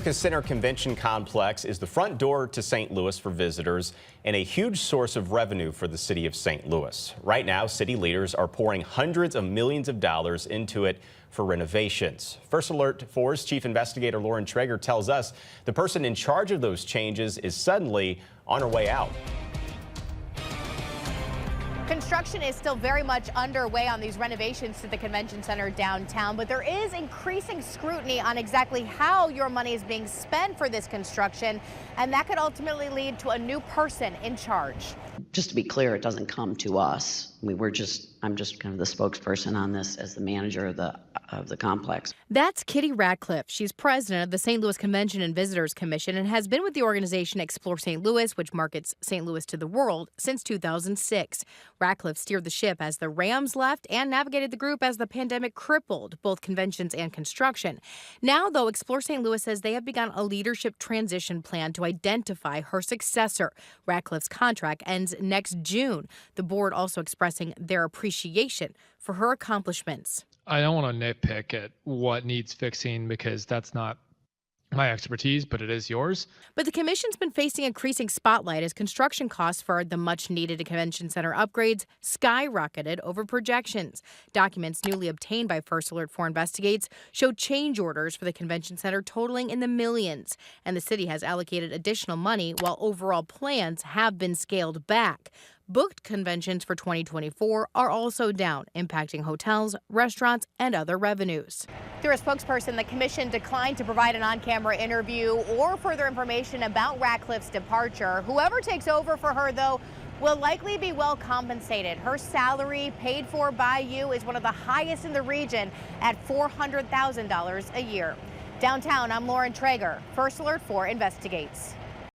The Center Convention Complex is the front door to St. Louis for visitors and a huge source of revenue for the city of St. Louis. Right now, city leaders are pouring hundreds of millions of dollars into it for renovations. First Alert 4's Chief Investigator Lauren Traeger tells us the person in charge of those changes is suddenly on her way out. Construction is still very much underway on these renovations to the convention center downtown, but there is increasing scrutiny on exactly how your money is being spent for this construction, and that could ultimately lead to a new person in charge. Just to be clear, it doesn't come to us. I mean, I'm just kind of the spokesperson on this as the manager of the complex. That's Kitty Ratcliffe. She's president of the St. Louis Convention and Visitors Commission and has been with the organization Explore St. Louis, which markets St. Louis to the world, since 2006. Ratcliffe steered the ship as the Rams left and navigated the group as the pandemic crippled both conventions and construction. Now, though, Explore St. Louis says they have begun a leadership transition plan to identify her successor. Ratcliffe's contract ends next June. The board also expressing their appreciation for her accomplishments. I don't want to nitpick at what needs fixing because that's not my expertise, but it is yours. But the commission's been facing increasing spotlight as construction costs for the much-needed convention center upgrades skyrocketed over projections. Documents newly obtained by First Alert 4 Investigates show change orders for the convention center totaling in the millions. And the city has allocated additional money while overall plans have been scaled back. Booked conventions for 2024 are also down, impacting hotels, restaurants, and other revenues. Through a spokesperson, the commission declined to provide an on-camera interview or further information about Ratcliffe's departure. Whoever takes over for her, though, will likely be well compensated. Her salary paid for by you is one of the highest in the region at $400,000 a year. Downtown, I'm Lauren Traeger. First Alert 4 Investigates.